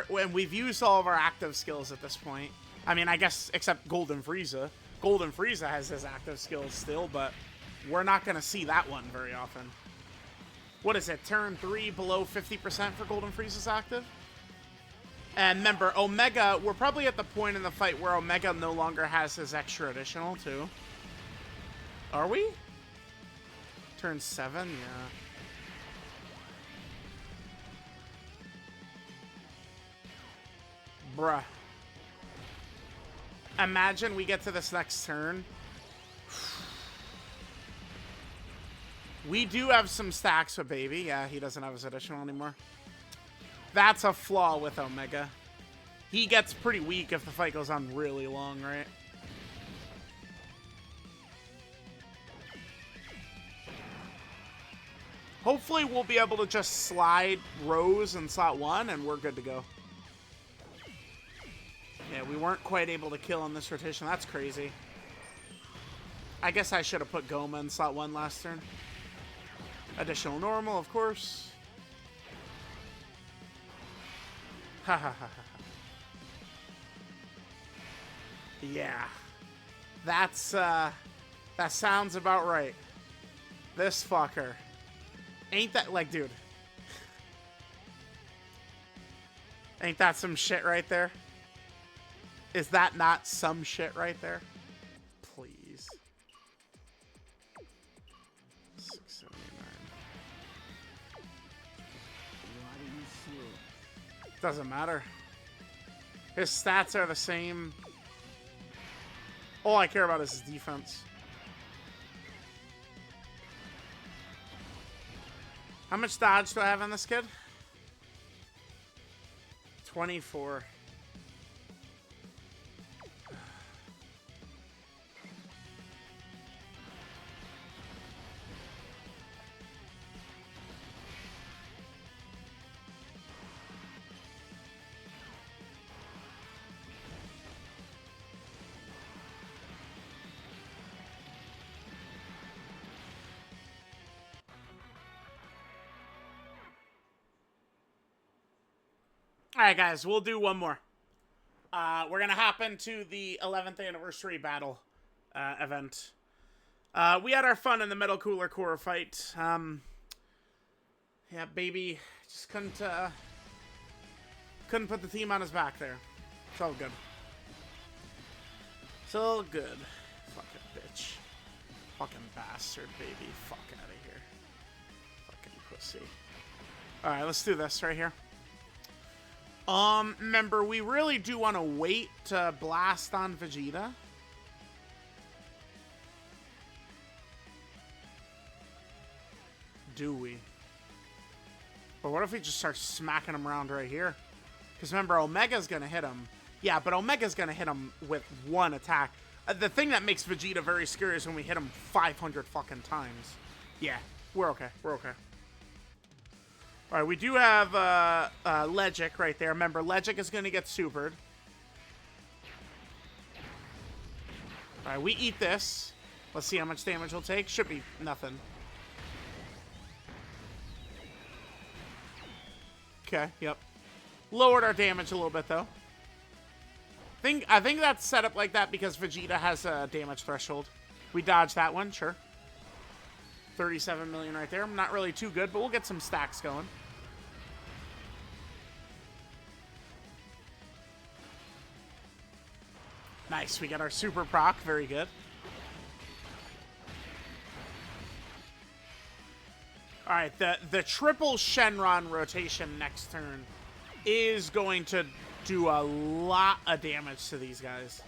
And we've used all of our active skills at this point. I mean, I guess except Golden Frieza. Golden Frieza has his active skills still, but we're not going to see that one very often. What is it? Turn 3 below 50% for Golden Frieza's active? And remember, Omega, we're probably at the point in the fight where Omega no longer has his extra additional, too. Are we? Turn 7? Yeah. Bruh. Imagine we get to this next turn. We do have some stacks with Baby. Yeah, he doesn't have his additional anymore. That's a flaw with Omega. He gets pretty weak if the fight goes on really long, right? Hopefully we'll be able to just slide Rose in slot 1 and we're good to go. Yeah, we weren't quite able to kill in this rotation. That's crazy. I guess I should have put Goma in slot 1 last turn. Additional normal, of course. Ha ha ha ha. Yeah. That's, that sounds about right. This fucker. Ain't that, like, dude. Ain't that some shit right there? Is that not some shit right there? Please. 679. Doesn't matter. His stats are the same. All I care about is his defense. How much dodge do I have on this kid? 24. Alright, guys, we'll do one more. We're gonna hop into the 11th anniversary battle event. We had our fun in the Metal Cooler Core fight. Yeah, baby, just couldn't put the team on his back there. It's all good. It's all good. Fucking bitch. Fucking bastard, baby. Fuck out of here. Fucking pussy. Alright, let's do this right here. Remember, we really do want to wait to blast on Vegeta. Do we? But what if we just start smacking him around right here? Because remember, Omega's going to hit him. Yeah, but Omega's going to hit him with one attack. The thing that makes Vegeta very scary is when we hit him 500 fucking times. Yeah, we're okay. We're okay. All right, we do have Legic right there. Remember, Legic is going to get supered. All right, we eat this. Let's see how much damage we'll take. Should be nothing. Okay, yep. Lowered our damage a little bit, though. I think that's set up like that because Vegeta has a damage threshold. We dodged that one, sure. 37 million right there. Not really too good, but we'll get some stacks going. Nice, we got our super proc. Very good. Alright, the triple Shenron rotation next turn is going to do a lot of damage to these guys.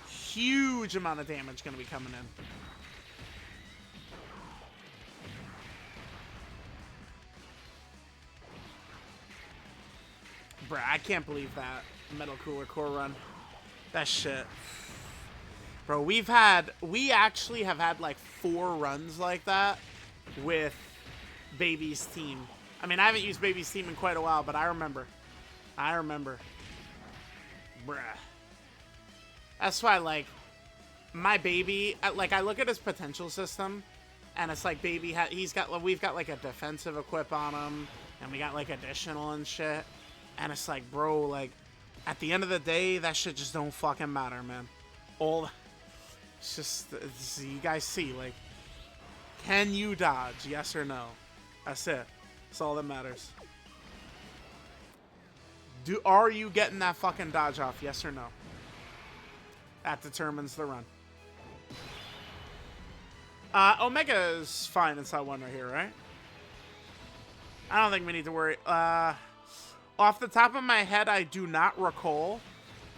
Huge amount of damage going to be coming in. Bruh, I can't believe that Metal Cooler Core run. That shit. Bro, we actually have had like 4 runs like that with Baby's team. I mean, I haven't used Baby's team in quite a while, but I remember. Bruh. That's why, like, my Baby, like, I look at his potential system, and it's like Baby, we've got like a defensive equip on him, and we got like additional and shit. And it's like, bro, like, at the end of the day, that shit just don't fucking matter, man. It's just, you guys see, like, can you dodge? Yes or no? That's it. That's all that matters. Are you getting that fucking dodge off? Yes or no? That determines the run. Omega is fine inside one right here, right? I don't think we need to worry. Off the top of my head, I do not recall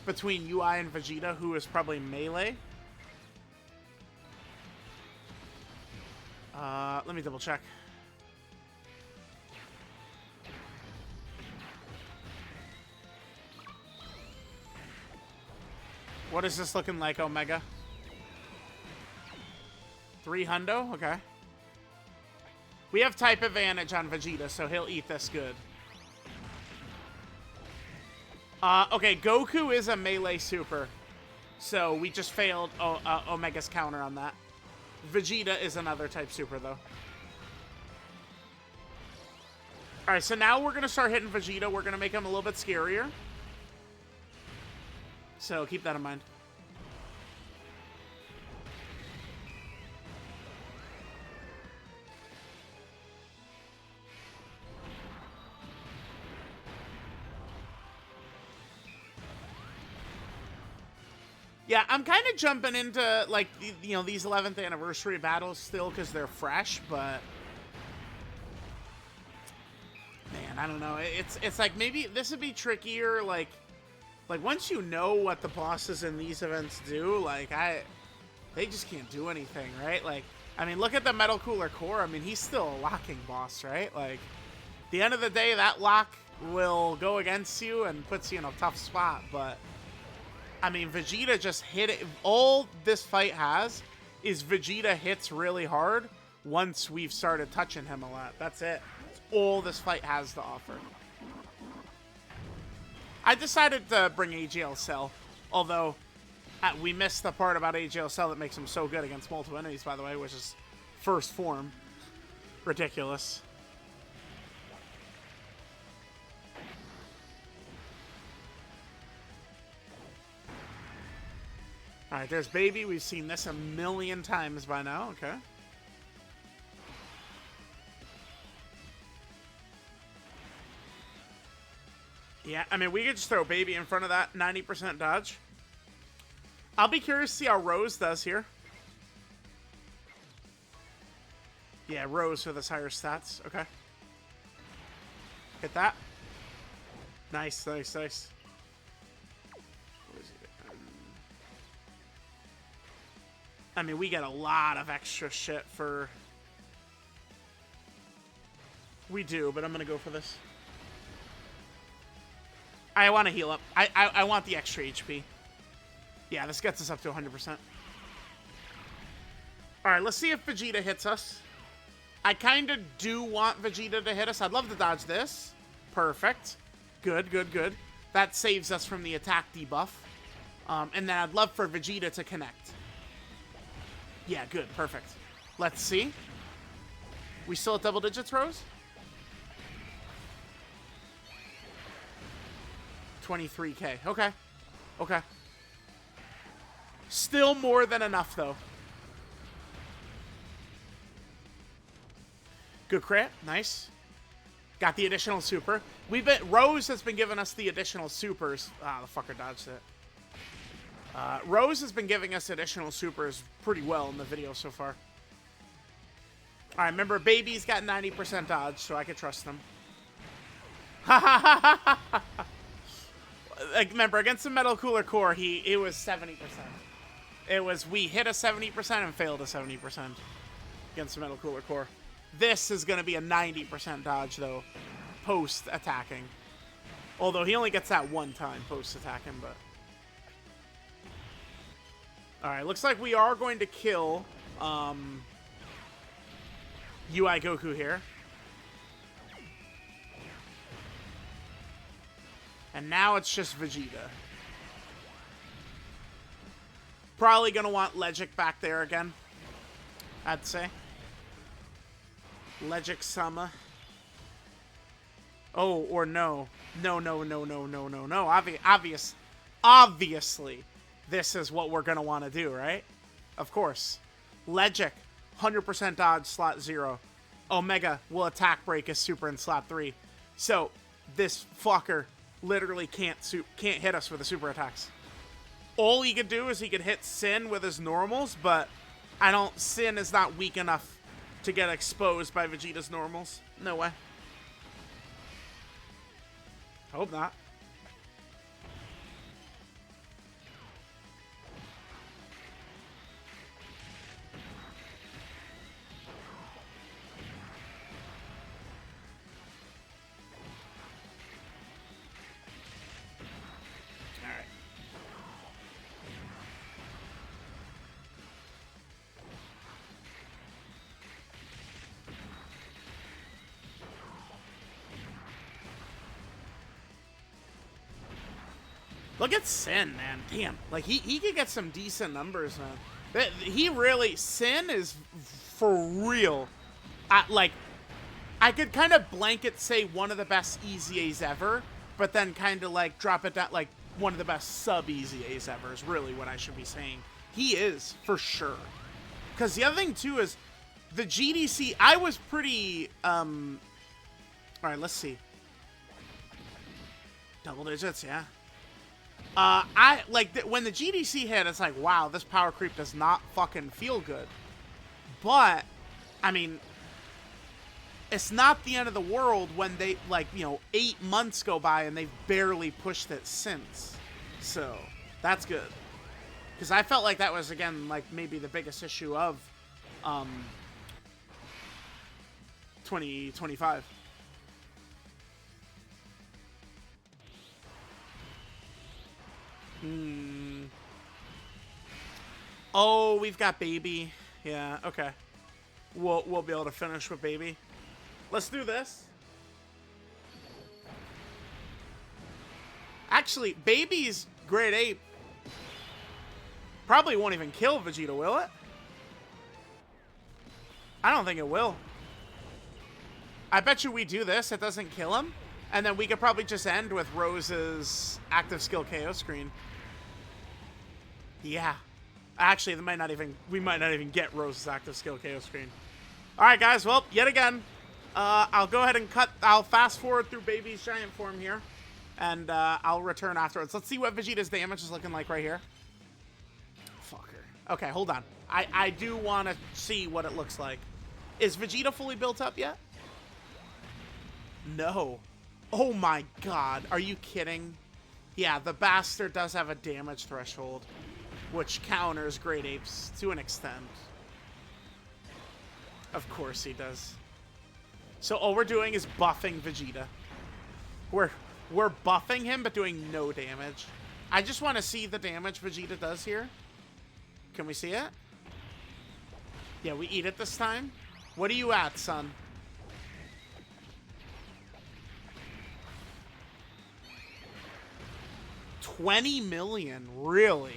between UI and Vegeta who is probably melee. Let me double check. What is this looking like, Omega? 3 hundo? Okay. We have type advantage on Vegeta, so he'll eat this good. Okay, Goku is a melee super. So we just failed Omega's counter on that. Vegeta is another type super, though. Alright, so now we're going to start hitting Vegeta. We're going to make him a little bit scarier. So keep that in mind. Yeah, I'm kind of jumping into, like, you know, these 11th anniversary battles still because they're fresh, but... Man, I don't know. It's like, maybe this would be trickier, like, once you know what the bosses in these events do, like, they just can't do anything, right? Like, I mean, look at the Metal Cooler Core. I mean, he's still a locking boss, right? Like, at the end of the day, that lock will go against you and puts you in a tough spot, but... I mean, Vegeta just hit it. All this fight has is Vegeta hits really hard once we've started touching him a lot. That's it. That's all this fight has to offer. I decided to bring AGL Cell, although we missed the part about AGL Cell that makes him so good against multiple enemies, by the way, which is first form. Ridiculous. All right, there's Baby. We've seen this a million times by now. Okay. Yeah, I mean, we could just throw Baby in front of that 90% dodge. I'll be curious to see how Rose does here. Yeah, Rose with his higher stats. Okay. Hit that. Nice, nice, nice. What is he doing? I mean, we get a lot of extra shit for... We do, but I'm going to go for this. I want to heal up. I want the extra HP. Yeah, this gets us up to 100%. Alright, let's see if Vegeta hits us. I kind of do want Vegeta to hit us. I'd love to dodge this. Perfect. Good, good, good. That saves us from the attack debuff. And then I'd love for Vegeta to connect. Yeah, good. Perfect. Let's see. We still at double digits, Rose? 23k. Okay. Okay. Still more than enough, though. Good crit. Nice. Got the additional super. Rose has been giving us the additional supers. Ah, the fucker dodged it. Rose has been giving us additional supers pretty well in the video so far. All right, remember, Baby's got 90% dodge, so I can trust them. Like, remember, against the Metal Cooler Core, it was 70%. It was, we hit a 70% and failed a 70% against the Metal Cooler Core. This is going to be a 90% dodge, though, post-attacking. Although he only gets that one time post-attacking, but... Alright, looks like we are going to kill UI Goku here. And now it's just Vegeta. Probably going to want Legic back there again, I'd say. Legic-sama. Oh, or no. No, no, no, no, no, no, no. Obviously, this is what we're going to want to do, right? Of course. Legic, 100% dodge, slot 0. Omega will attack break his super in slot 3. So, this fucker literally can't hit us with the super attacks. All he could do is he could hit Sin with his normals, but Sin is not weak enough to get exposed by Vegeta's normals. No way. Hope not. Look at Sin, man. Damn. Like, he could get some decent numbers, man. He really... Sin is for real. Like, I could kind of blanket say one of the best Easy A's ever, but then kind of, like, drop it down, like, one of the best sub-Easy A's ever is really what I should be saying. He is, for sure. Because the other thing, too, is the GDC... I was pretty... Alright, let's see. Double digits, yeah. When the GDC hit, it's like, wow, this power creep does not fucking feel good. But, I mean, it's not the end of the world when they, 8 months go by and they've barely pushed it since. So, that's good. Because I felt like that was, again, like, maybe the biggest issue of, 2025. Oh, we've got Baby. Yeah, okay. We'll be able to finish with Baby. Let's do this. Actually, Baby's grade 8 probably won't even kill Vegeta, will it? I don't think it will. I bet you we do this, it doesn't kill him, and then we could probably just end with Rose's active skill KO screen. Yeah. Actually, we might not even get Rose's active skill KO screen. All right, guys. Well, yet again, I'll go ahead and I'll fast forward through Baby's giant form here, and I'll return afterwards. Let's see what Vegeta's damage is looking like right here. Fucker. Okay, hold on. I do want to see what it looks like. Is Vegeta fully built up yet? No. Oh my god. Are you kidding? Yeah, the bastard does have a damage threshold, which counters Great Apes to an extent. Of course he does. So all we're doing is buffing Vegeta. We're buffing him, but doing no damage. I just want to see the damage Vegeta does here. Can we see it? Yeah, we eat it this time. What are you at, son? $20 million, really?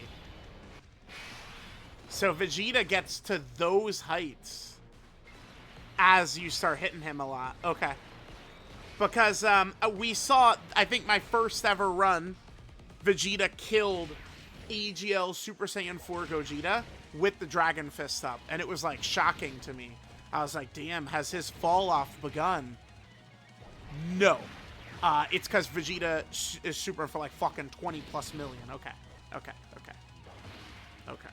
So Vegeta gets to those heights as you start hitting him a lot. Okay. Because we saw, I think my first ever run, Vegeta killed EGL Super Saiyan 4 Gogeta with the Dragon Fist up. And it was like shocking to me. I was like, damn, has his fall off begun? No. It's because Vegeta is super for like fucking 20+ million. Okay. Okay. Okay. Okay.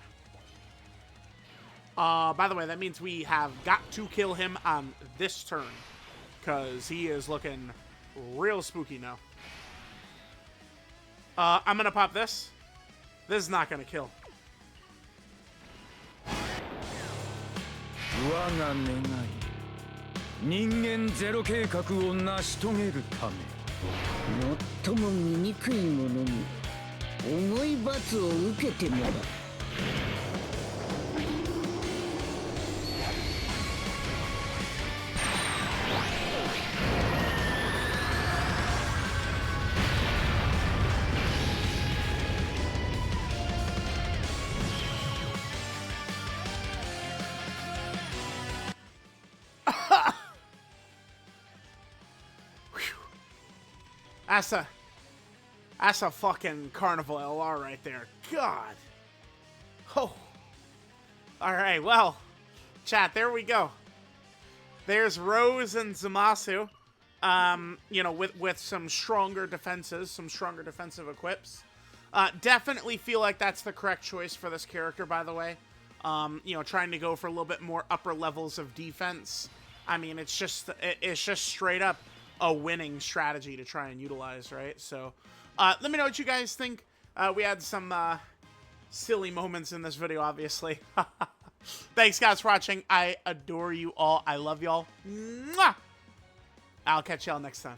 By the way, that means we have got to kill him on this turn, because he is looking real spooky now. I'm going to pop this. This is not going to kill. 我が願い人間ゼロ計画を成し遂げるため最も醜い者に重い罰を受けてもらう That's a fucking Carnival LR right there. God. Oh. Alright, well. Chat, there we go. There's Rose and Zamasu. You know, with some stronger defenses, some stronger defensive equips. Definitely feel like that's the correct choice for this character, by the way. You know, trying to go for a little bit more upper levels of defense. I mean, it's just straight up a winning strategy to try and utilize, right? So, let me know what you guys think. We had some silly moments in this video, obviously. Thanks, guys, for watching. I adore you all. I love y'all. Mwah! I'll catch y'all next time.